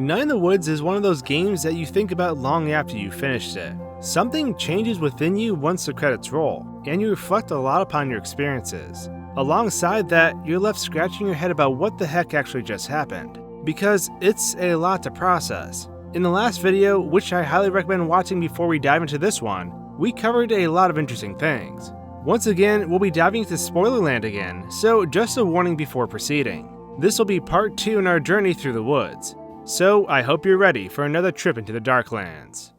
Night in the Woods is one of those games that you think about long after you finished it. Something changes within you once the credits roll, and you reflect a lot upon your experiences. Alongside that, you're left scratching your head about what the heck actually just happened, because it's a lot to process. In the last video, which I highly recommend watching before we dive into this one, we covered a lot of interesting things. Once again, we'll be diving into Spoilerland again, so just a warning before proceeding. This will be part 2 in our journey through the woods. So I hope you're ready for another trip into the Darklands.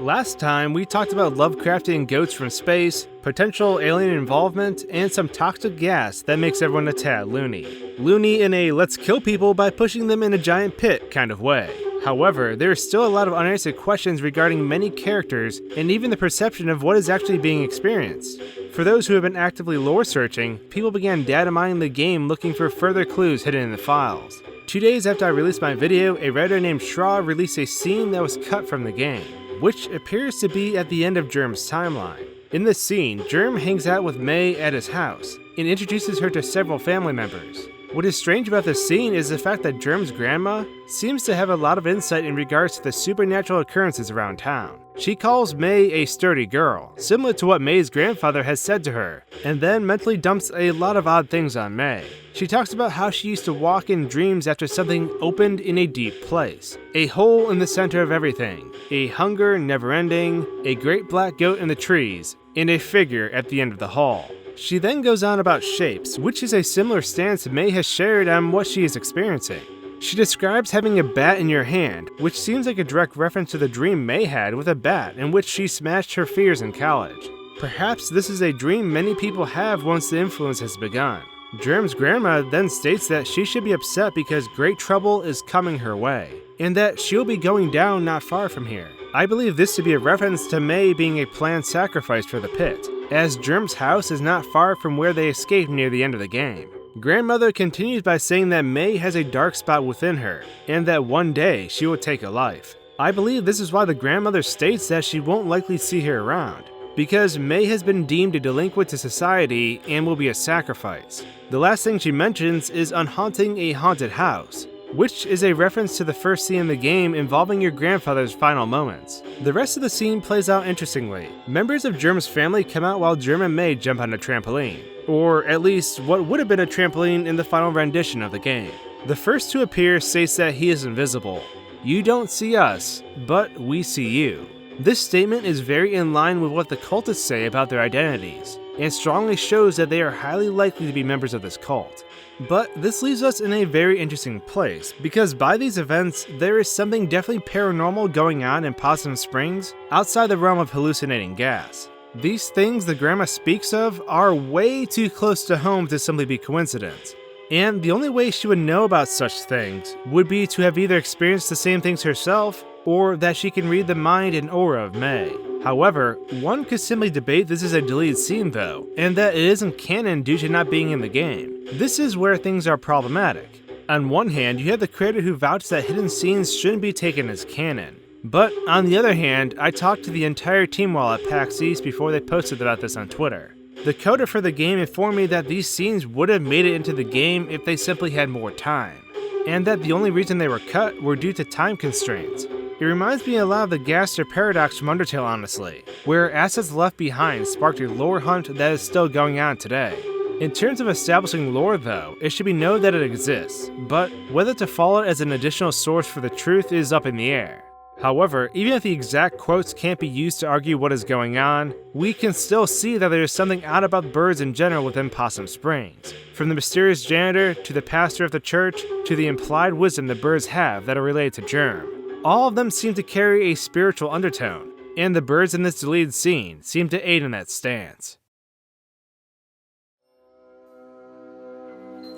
Last time, we talked about Lovecraftian goats from space, potential alien involvement, and some toxic gas that makes everyone a tad loony. Loony in a let's kill people by pushing them in a giant pit kind of way. However, there is still a lot of unanswered questions regarding many characters and even the perception of what is actually being experienced. For those who have been actively lore searching, people began data mining the game looking for further clues hidden in the files. 2 days after I released my video, a writer named Schrau released a scene that was cut from the game, which appears to be at the end of Germ's timeline. In this scene, Germ hangs out with Mae at his house and introduces her to several family members. What is strange about this scene is the fact that Germ's grandma seems to have a lot of insight in regards to the supernatural occurrences around town. She calls Mae a sturdy girl, similar to what Mae's grandfather has said to her, and then mentally dumps a lot of odd things on Mae. She talks about how she used to walk in dreams after something opened in a deep place, a hole in the center of everything, a hunger never ending, a great black goat in the trees, and a figure at the end of the hall. She then goes on about shapes, which is a similar stance Mae has shared on what she is experiencing. She describes having a bat in your hand, which seems like a direct reference to the dream Mae had with a bat in which she smashed her fears in college. Perhaps this is a dream many people have once the influence has begun. Germ's grandma then states that she should be upset because great trouble is coming her way, and that she'll be going down not far from here. I believe this to be a reference to Mae being a planned sacrifice for the pit, as Germ's house is not far from where they escaped near the end of the game. Grandmother continues by saying that Mae has a dark spot within her, and that one day she will take a life. I believe this is why the grandmother states that she won't likely see her around, because Mae has been deemed a delinquent to society and will be a sacrifice. The last thing she mentions is unhaunting a haunted house, which is a reference to the first scene in the game involving your grandfather's final moments. The rest of the scene plays out interestingly. Members of Germ's family come out while Germ and Mae jump on a trampoline, or at least what would have been a trampoline in the final rendition of the game. The first to appear states that he is invisible. You don't see us, but we see you. This statement is very in line with what the cultists say about their identities, and strongly shows that they are highly likely to be members of this cult. But this leaves us in a very interesting place, because by these events, there is something definitely paranormal going on in Possum Springs outside the realm of hallucinating gas. These things the grandma speaks of are way too close to home to simply be coincidence. And the only way she would know about such things would be to have either experienced the same things herself, or that she can read the mind and aura of Mae. However, one could simply debate this is a deleted scene though, and that it isn't canon due to not being in the game. This is where things are problematic. On one hand, you have the creator who vouched that hidden scenes shouldn't be taken as canon. But on the other hand, I talked to the entire team while at PAX East before they posted about this on Twitter. The coder for the game informed me that these scenes would have made it into the game if they simply had more time, and that the only reason they were cut were due to time constraints. It reminds me a lot of the Gaster paradox from Undertale, honestly, where assets left behind sparked a lore hunt that is still going on today. In terms of establishing lore though, it should be known that it exists, but whether to follow it as an additional source for the truth is up in the air. However, even if the exact quotes can't be used to argue what is going on, we can still see that there is something odd about birds in general within Possum Springs. From the mysterious janitor, to the pastor of the church, to the implied wisdom the birds have that are related to Germ. All of them seem to carry a spiritual undertone, and the birds in this deleted scene seem to aid in that stance.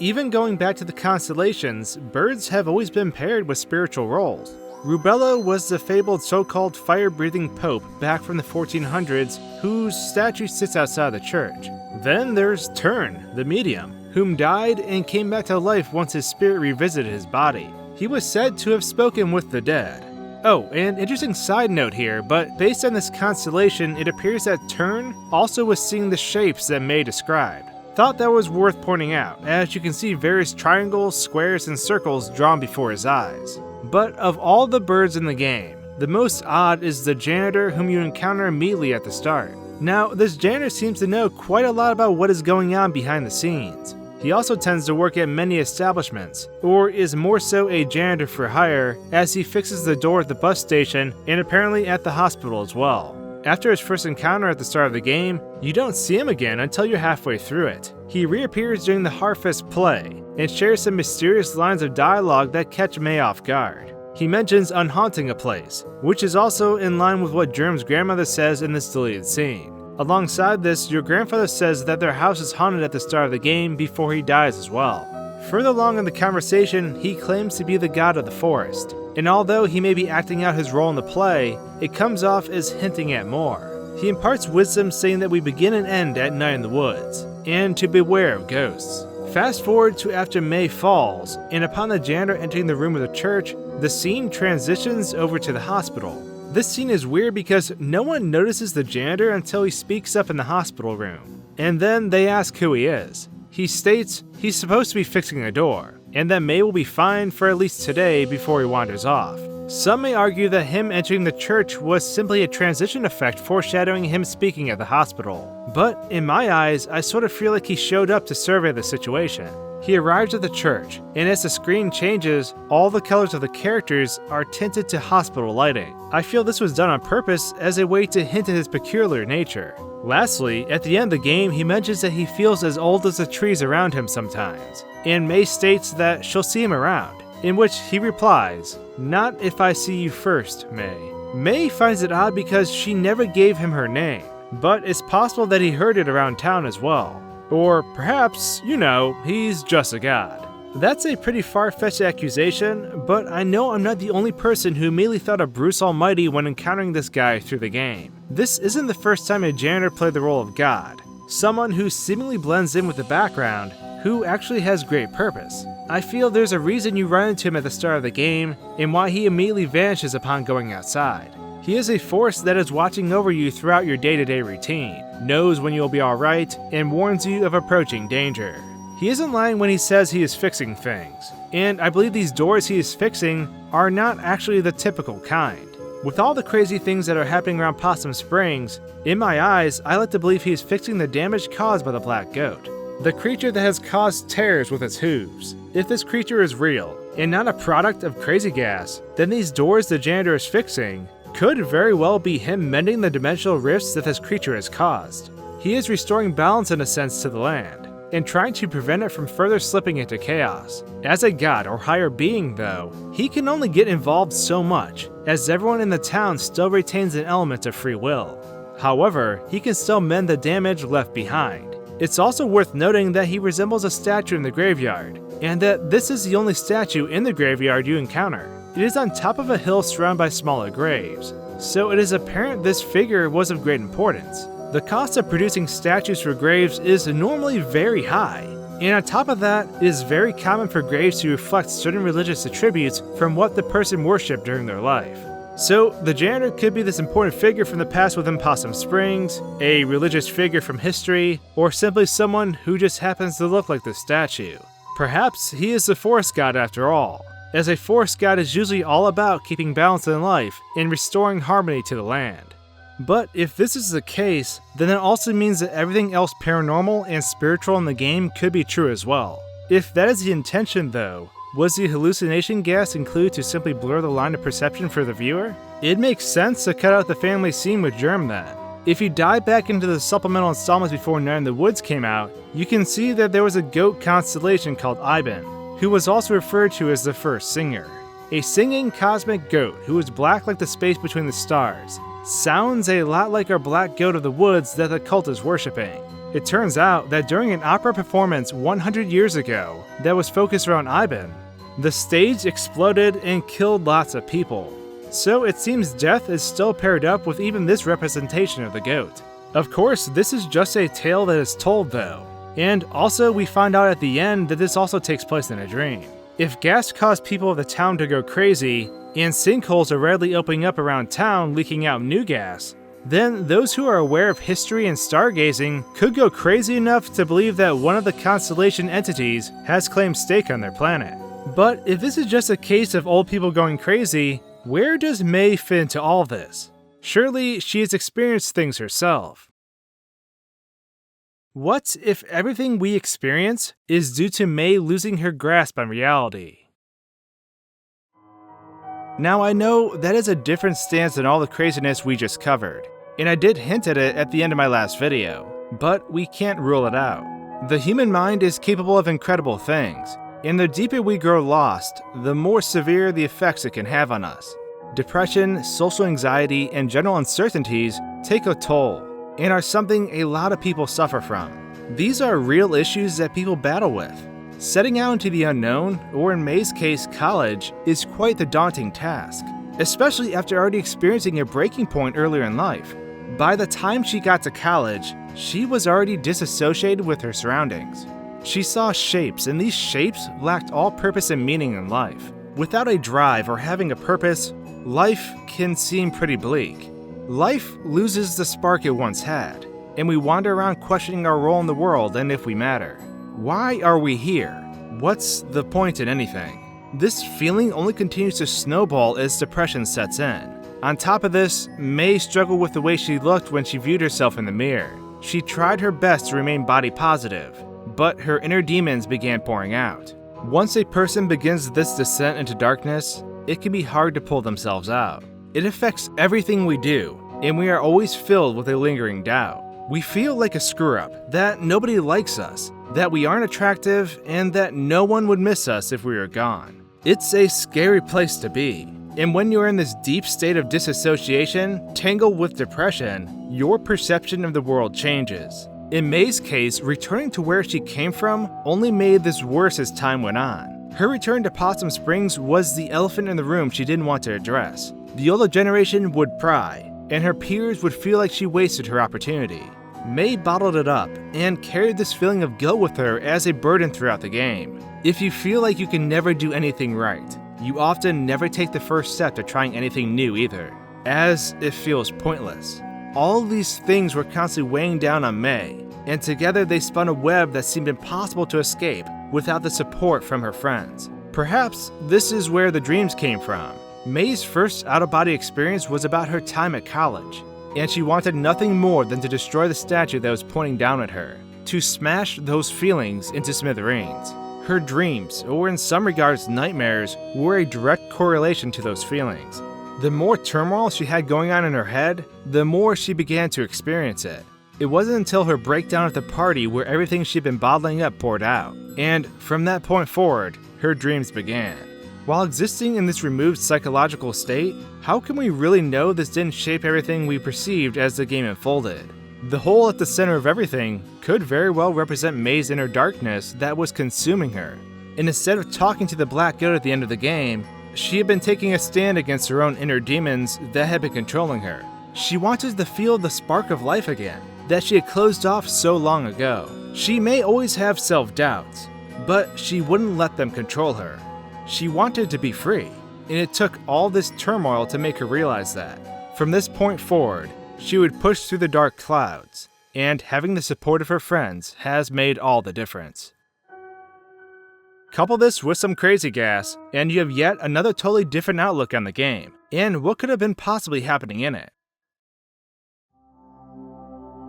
Even going back to the constellations, birds have always been paired with spiritual roles. Rubello was the fabled so-called fire-breathing pope back from the 1400s, whose statue sits outside the church. Then there's Turn, the medium, whom died and came back to life once his spirit revisited his body. He was said to have spoken with the dead. Oh, and interesting side note here, but based on this constellation, it appears that Turn also was seeing the shapes that Mae described. thought that was worth pointing out, as you can see various triangles, squares, and circles drawn before his eyes. But of all the birds in the game, the most odd is the janitor whom you encounter immediately at the start. Now, this janitor seems to know quite a lot about what is going on behind the scenes. He also tends to work at many establishments, or is more so a janitor for hire, as he fixes the door at the bus station and apparently at the hospital as well. After his first encounter at the start of the game, you don't see him again until you're halfway through it. He reappears during the Harfest play, and shares some mysterious lines of dialogue that catch Mae off guard. He mentions unhaunting a place, which is also in line with what Germ's grandmother says in this deleted scene. Alongside this, your grandfather says that their house is haunted at the start of the game before he dies as well. Further along in the conversation, he claims to be the god of the forest, and although he may be acting out his role in the play, it comes off as hinting at more. He imparts wisdom saying that we begin and end at night in the woods, and to beware of ghosts. Fast forward to after Mae falls, and upon the janitor entering the room of the church, the scene transitions over to the hospital. This scene is weird because no one notices the janitor until he speaks up in the hospital room, and then they ask who he is. He states he's supposed to be fixing a door, and that Mae will be fine for at least today before he wanders off. Some may argue that him entering the church was simply a transition effect foreshadowing him speaking at the hospital. But in my eyes, I sort of feel like he showed up to survey the situation. He arrives at the church, and as the screen changes, all the colors of the characters are tinted to hospital lighting. I feel this was done on purpose as a way to hint at his peculiar nature. Lastly, at the end of the game, he mentions that he feels as old as the trees around him sometimes, and Mae states that she'll see him around, in which he replies, "Not if I see you first, Mae." Mae finds it odd because she never gave him her name, but it's possible that he heard it around town as well. Or perhaps, he's just a god. That's a pretty far-fetched accusation, but I know I'm not the only person who immediately thought of Bruce Almighty when encountering this guy through the game. This isn't the first time a janitor played the role of God, someone who seemingly blends in with the background, who actually has great purpose. I feel there's a reason you run into him at the start of the game, and why he immediately vanishes upon going outside. He is a force that is watching over you throughout your day-to-day routine, knows when you'll be alright, and warns you of approaching danger. He isn't lying when he says he is fixing things, and I believe these doors he is fixing are not actually the typical kind. With all the crazy things that are happening around Possum Springs, in my eyes, I like to believe he is fixing the damage caused by the black goat, the creature that has caused tears with its hooves. If this creature is real, and not a product of crazy gas, then these doors the janitor is fixing could very well be him mending the dimensional rifts that this creature has caused. He is restoring balance in a sense to the land, and trying to prevent it from further slipping into chaos. As a god or higher being though, he can only get involved so much, as everyone in the town still retains an element of free will. However, he can still mend the damage left behind. It's also worth noting that he resembles a statue in the graveyard, and that this is the only statue in the graveyard you encounter. It is on top of a hill surrounded by smaller graves, so it is apparent this figure was of great importance. The cost of producing statues for graves is normally very high, and on top of that, it is very common for graves to reflect certain religious attributes from what the person worshipped during their life. So, the janitor could be this important figure from the past within Possum Springs, a religious figure from history, or simply someone who just happens to look like this statue. Perhaps he is the forest god after all, as a forest god is usually all about keeping balance in life and restoring harmony to the land. But if this is the case, then it also means that everything else paranormal and spiritual in the game could be true as well. If that is the intention though, was the hallucination gas included to simply blur the line of perception for the viewer? It makes sense to cut out the family scene with Germ then. If you dive back into the supplemental installments before Night in the Woods came out, you can see that there was a goat constellation called Iben, who was also referred to as the first singer. A singing cosmic goat who is black like the space between the stars. Sounds a lot like our black goat of the woods that the cult is worshipping. It turns out that during an opera performance 100 years ago that was focused around Iben, the stage exploded and killed lots of people. So it seems death is still paired up with even this representation of the goat. Of course, this is just a tale that is told though, and also we find out at the end that this also takes place in a dream. If gas caused people of the town to go crazy, and sinkholes are readily opening up around town leaking out new gas, then those who are aware of history and stargazing could go crazy enough to believe that one of the Constellation entities has claimed stake on their planet. But if this is just a case of old people going crazy, where does Mae fit into all this? Surely she has experienced things herself. What if everything we experience is due to Mae losing her grasp on reality? Now I know that is a different stance than all the craziness we just covered, and I did hint at it at the end of my last video, but we can't rule it out. The human mind is capable of incredible things, and the deeper we grow lost, the more severe the effects it can have on us. Depression, social anxiety, and general uncertainties take a toll, and are something a lot of people suffer from. These are real issues that people battle with. Setting out into the unknown, or in Mae's case, college, is quite the daunting task, especially after already experiencing a breaking point earlier in life. By the time she got to college, she was already disassociated with her surroundings. She saw shapes, and these shapes lacked all purpose and meaning in life. Without a drive or having a purpose, life can seem pretty bleak. Life loses the spark it once had, and we wander around questioning our role in the world and if we matter. Why are we here? What's the point in anything? This feeling only continues to snowball as depression sets in. On top of this, Mae struggled with the way she looked when she viewed herself in the mirror. She tried her best to remain body positive, but her inner demons began pouring out. Once a person begins this descent into darkness, it can be hard to pull themselves out. It affects everything we do, and we are always filled with a lingering doubt. We feel like a screw-up, that nobody likes us, that we aren't attractive, and that no one would miss us if we were gone. It's a scary place to be. And when you're in this deep state of disassociation, tangled with depression, your perception of the world changes. In Mae's case, returning to where she came from only made this worse as time went on. Her return to Possum Springs was the elephant in the room she didn't want to address. The older generation would pry, and her peers would feel like she wasted her opportunity. Mae bottled it up and carried this feeling of guilt with her as a burden throughout the game. If you feel like you can never do anything right, you often never take the first step to trying anything new either, as it feels pointless. All of these things were constantly weighing down on Mae, and together they spun a web that seemed impossible to escape without the support from her friends. Perhaps this is where the dreams came from. Mae's first out-of-body experience was about her time at college, and she wanted nothing more than to destroy the statue that was pointing down at her, to smash those feelings into smithereens. Her dreams, or in some regards nightmares, were a direct correlation to those feelings. The more turmoil she had going on in her head, the more she began to experience it. It wasn't until her breakdown at the party where everything she'd been bottling up poured out, and from that point forward, her dreams began. While existing in this removed psychological state, how can we really know this didn't shape everything we perceived as the game unfolded? The hole at the center of everything could very well represent Mae's inner darkness that was consuming her. And instead of talking to the black goat at the end of the game, she had been taking a stand against her own inner demons that had been controlling her. She wanted to feel the spark of life again, that she had closed off so long ago. She may always have self-doubts, but she wouldn't let them control her. She wanted to be free, and it took all this turmoil to make her realize that. From this point forward, she would push through the dark clouds, and having the support of her friends has made all the difference. Couple this with some crazy gas, and you have yet another totally different outlook on the game, and what could have been possibly happening in it.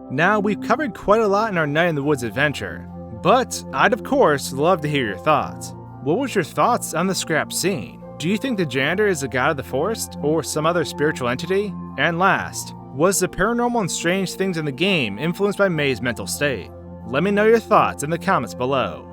Now, we've covered quite a lot in our Night in the Woods adventure, but I'd of course love to hear your thoughts. What was your thoughts on the scrap scene? Do you think the janitor is the god of the forest, or some other spiritual entity? And last, was the paranormal and strange things in the game influenced by Mae's mental state? Let me know your thoughts in the comments below.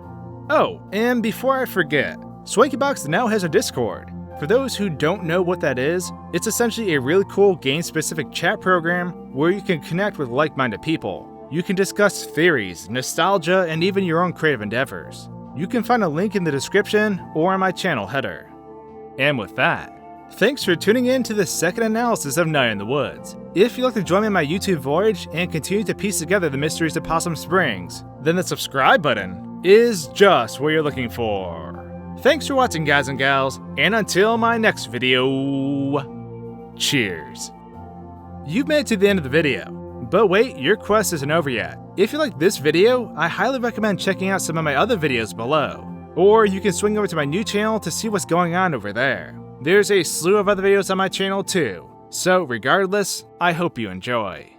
Oh, and before I forget, SwankyBox now has a Discord. For those who don't know what that is, it's essentially a really cool game-specific chat program where you can connect with like-minded people. You can discuss theories, nostalgia, and even your own creative endeavors. You can find a link in the description or on my channel header. And with that, thanks for tuning in to the second analysis of Night in the Woods. If you'd like to join me on my YouTube voyage and continue to piece together the mysteries of Possum Springs, then the subscribe button is just what you're looking for. Thanks for watching, guys and gals, and until my next video, cheers. You've made it to the end of the video. But wait, your quest isn't over yet. If you like this video, I highly recommend checking out some of my other videos below. Or you can swing over to my new channel to see what's going on over there. There's a slew of other videos on my channel too. So regardless, I hope you enjoy.